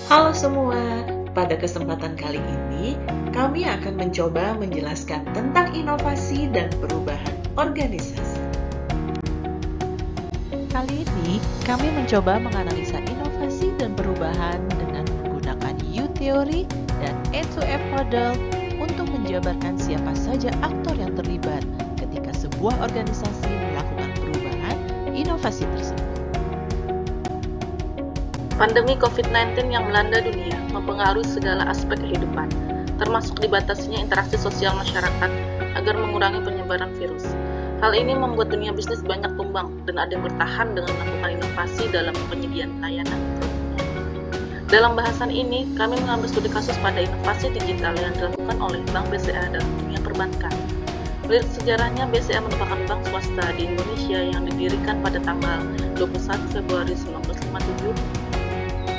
Halo semua, pada kesempatan kali ini kami akan mencoba menjelaskan tentang inovasi dan perubahan organisasi. Kali ini kami mencoba menganalisa inovasi dan perubahan dengan menggunakan U-Theory dan E2F model untuk menjabarkan siapa saja aktor yang terlibat ketika sebuah organisasi melakukan perubahan inovasi tersebut. Pandemi COVID-19 yang melanda dunia mempengaruhi segala aspek kehidupan, termasuk dibatasinya interaksi sosial masyarakat agar mengurangi penyebaran virus. Hal ini membuat dunia bisnis banyak tumbang dan ada yang bertahan dengan melakukan inovasi dalam penyediaan layanan produknya. Dalam bahasan ini, kami mengambil studi kasus pada inovasi digital yang dilakukan oleh Bank BCA dalam dunia perbankan. Melihat sejarahnya, BCA merupakan bank swasta di Indonesia yang didirikan pada tanggal 21 Februari 1957.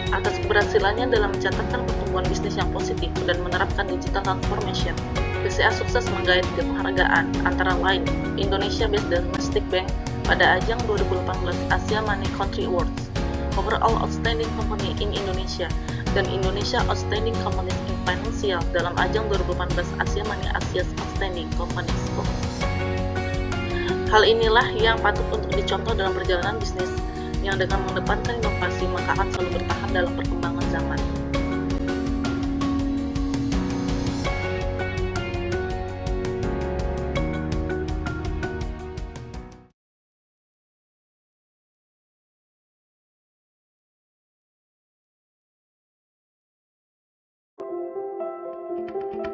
Atas keberhasilannya dalam mencatatkan pertumbuhan bisnis yang positif dan menerapkan digital transformation, BCA sukses menggait penghargaan antara lain Indonesia Best Domestic Bank pada ajang 2018 Asia Money Country Awards, Overall Outstanding Company in Indonesia, dan Indonesia Outstanding Companies in Financial dalam ajang 2018 Asia Money Asia's Outstanding Companies. Hal inilah yang patut untuk dicontoh dalam perjalanan bisnis yang dengan mengedepankan inovasi maka akan selalu bertahan dalam perkembangan zaman.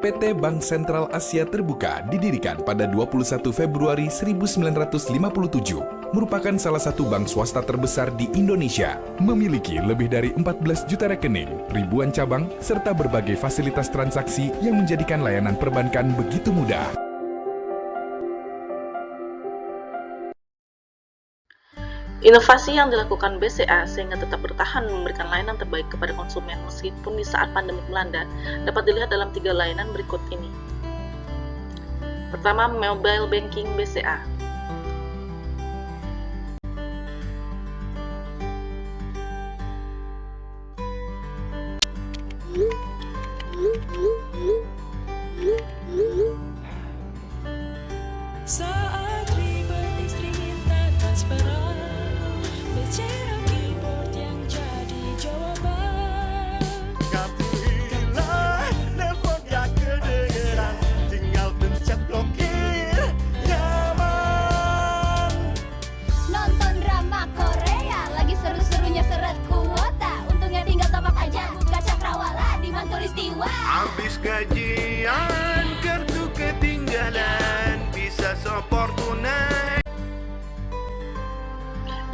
PT Bank Sentral Asia Terbuka didirikan pada 21 Februari 1957, merupakan salah satu bank swasta terbesar di Indonesia, memiliki lebih dari 14 juta rekening, ribuan cabang, serta berbagai fasilitas transaksi yang menjadikan layanan perbankan begitu mudah. Inovasi yang dilakukan BCA sehingga tetap bertahan memberikan layanan terbaik kepada konsumen meskipun di saat pandemi melanda dapat dilihat dalam 3 layanan berikut ini. Pertama, Mobile Banking BCA. Saat ribet istri minta transferan, BCA keyboard yang jadi jawaban. Kartu hilang, nelpon gak kedengeran, tinggal pencet blokir, nyaman. Nonton drama Korea, lagi seru-serunya seret kuota. Untungnya tinggal top up aja, buka cakrawala di Manturistiwa. Habis gajian, kartu ketinggalan, bisa sopor tunai.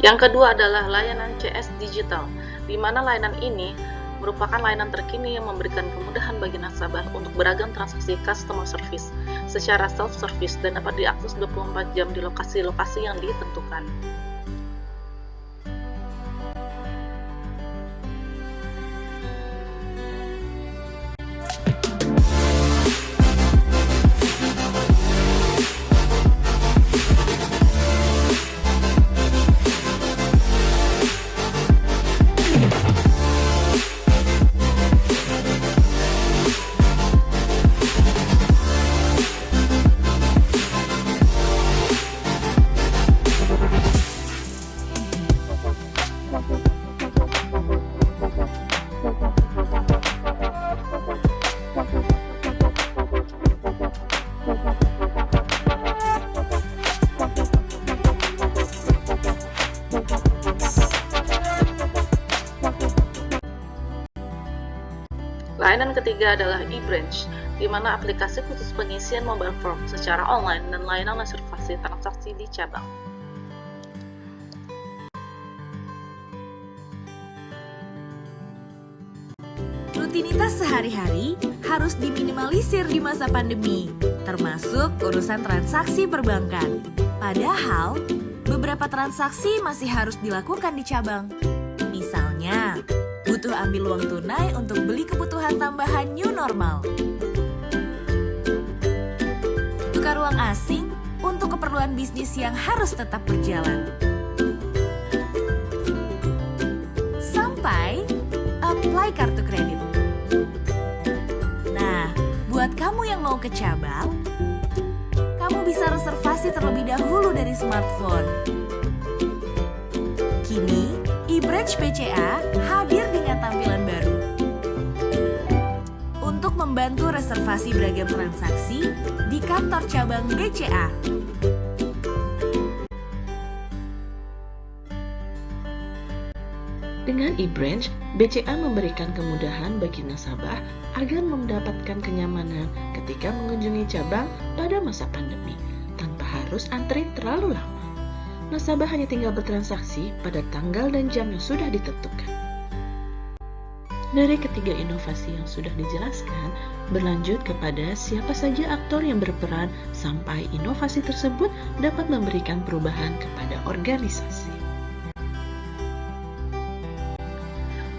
Yang kedua adalah layanan CS Digital, di mana layanan ini merupakan layanan terkini yang memberikan kemudahan bagi nasabah untuk beragam transaksi customer service secara self-service dan dapat diakses 24 jam di lokasi-lokasi yang ditentukan. Layanan ketiga adalah eBranch, di mana aplikasi khusus pengisian mobile form secara online dan layanan reservasi transaksi di cabang. Rutinitas sehari-hari harus diminimalisir di masa pandemi, termasuk urusan transaksi perbankan. Padahal, beberapa transaksi masih harus dilakukan di cabang. Misalnya, butuh ambil uang tunai untuk beli kebutuhan tambahan new normal. Tukar uang asing untuk keperluan bisnis yang harus tetap berjalan. Sampai apply kartu kredit kamu yang mau ke cabang, kamu bisa reservasi terlebih dahulu dari smartphone. Kini, eBranch BCA hadir dengan tampilan baru. Untuk membantu reservasi beragam transaksi di kantor cabang BCA. Dengan eBranch, BCA memberikan kemudahan bagi nasabah agar mendapatkan kenyamanan ketika mengunjungi cabang pada masa pandemi, tanpa harus antri terlalu lama. Nasabah hanya tinggal bertransaksi pada tanggal dan jam yang sudah ditentukan. Dari ketiga inovasi yang sudah dijelaskan, berlanjut kepada siapa saja aktor yang berperan sampai inovasi tersebut dapat memberikan perubahan kepada organisasi.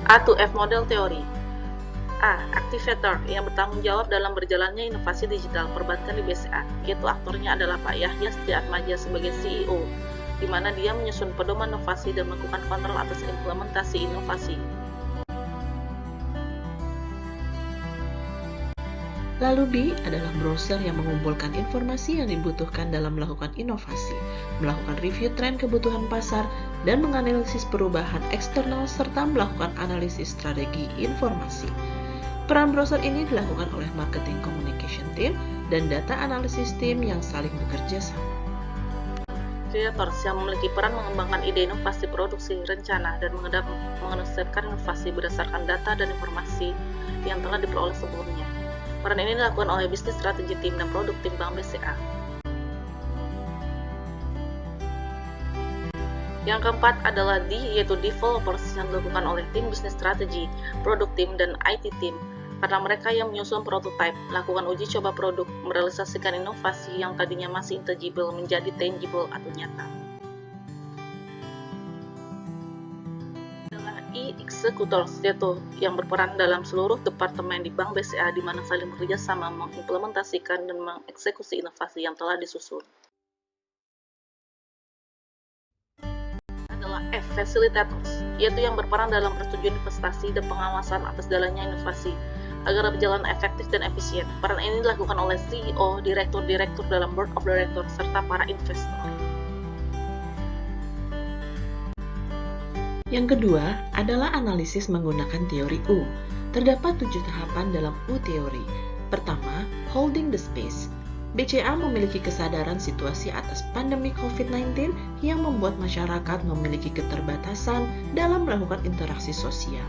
A2F Model Teori. A. Activator yang bertanggung jawab dalam berjalannya inovasi digital perbankan di BCA, yaitu aktornya adalah Pak Yahya Setiatmaja sebagai CEO, di mana dia menyusun pedoman inovasi dan melakukan kontrol atas implementasi inovasi. Lalu B adalah browser yang mengumpulkan informasi yang dibutuhkan dalam melakukan inovasi, melakukan review tren kebutuhan pasar, dan menganalisis perubahan eksternal serta melakukan analisis strategi informasi. Peran browser ini dilakukan oleh marketing communication team dan data analysis team yang saling bekerja sama. Creators yang memiliki peran mengembangkan ide inovasi produksi, rencana, dan mengeksekusikan inovasi berdasarkan data dan informasi yang telah diperoleh sebelumnya. Peran ini dilakukan oleh bisnis strategi tim dan produk tim Bank BCA. Yang keempat adalah D, yaitu developers yang dilakukan oleh tim bisnis strategi, produk tim, dan IT tim. Karena mereka yang menyusun prototipe, melakukan uji coba produk, merealisasikan inovasi yang tadinya masih intangible menjadi tangible atau nyata. Adalah E, executors, yaitu yang berperan dalam seluruh departemen di Bank BCA di mana saling bekerja sama mengimplementasikan dan mengeksekusi inovasi yang telah disusun. Adalah F, facilitators, yaitu yang berperan dalam persetujuan investasi dan pengawasan atas jalannya inovasi agar berjalan efektif dan efisien. Peran ini dilakukan oleh CEO, direktur-direktur dalam board of directors, serta para investor. Yang kedua adalah analisis menggunakan teori U. Terdapat 7 tahapan dalam U teori. Pertama, holding the space. BCA memiliki kesadaran situasi atas pandemi COVID-19 yang membuat masyarakat memiliki keterbatasan dalam melakukan interaksi sosial.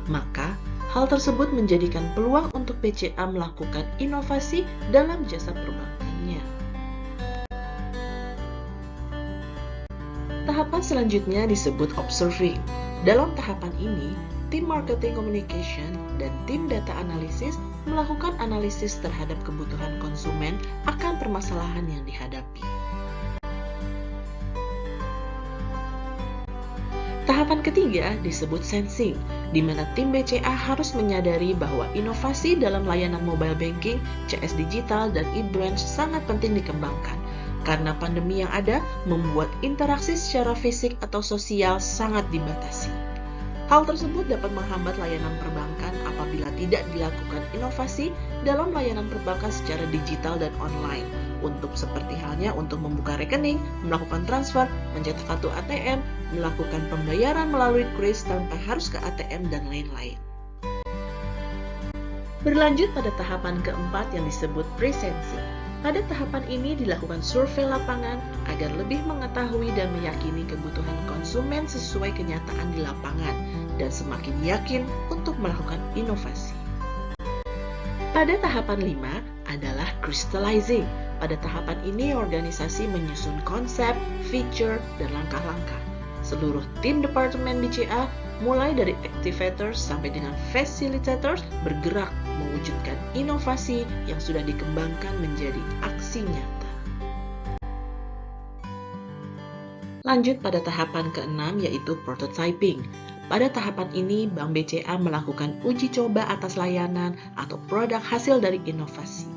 Maka, hal tersebut menjadikan peluang untuk BCA melakukan inovasi dalam jasa perbankannya. Tahapan selanjutnya disebut observing. Dalam tahapan ini, tim marketing communication dan tim data analisis melakukan analisis terhadap kebutuhan konsumen akan permasalahan yang dihadapi. Tahapan ketiga disebut sensing, di mana tim BCA harus menyadari bahwa inovasi dalam layanan mobile banking, CS digital, dan eBranch sangat penting dikembangkan, karena pandemi yang ada membuat interaksi secara fisik atau sosial sangat dibatasi. Hal tersebut dapat menghambat layanan perbankan apabila tidak dilakukan inovasi dalam layanan perbankan secara digital dan online, untuk seperti halnya untuk membuka rekening, melakukan transfer, mencetak kartu ATM, melakukan pembayaran melalui kris tanpa harus ke ATM, dan lain-lain. Berlanjut pada tahapan keempat yang disebut pre-sensing. Pada tahapan ini dilakukan survei lapangan agar lebih mengetahui dan meyakini kebutuhan konsumen sesuai kenyataan di lapangan dan semakin yakin untuk melakukan inovasi. Pada tahapan 5 adalah crystallizing. Pada tahapan ini organisasi menyusun konsep, feature, dan langkah-langkah. Seluruh tim departemen BCA mulai dari activators sampai dengan facilitators bergerak mewujudkan inovasi yang sudah dikembangkan menjadi aksi nyata. Lanjut pada tahapan ke-6 yaitu prototyping. Pada tahapan ini, Bank BCA melakukan uji coba atas layanan atau produk hasil dari inovasi.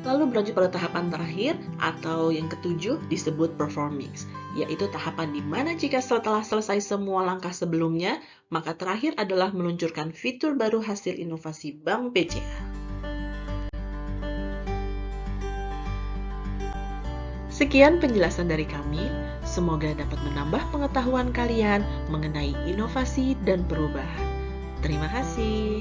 Lalu berlanjut pada tahapan terakhir atau yang ketujuh disebut performance, yaitu tahapan di mana jika setelah selesai semua langkah sebelumnya, maka terakhir adalah meluncurkan fitur baru hasil inovasi Bank BCA. Sekian penjelasan dari kami, semoga dapat menambah pengetahuan kalian mengenai inovasi dan perubahan. Terima kasih.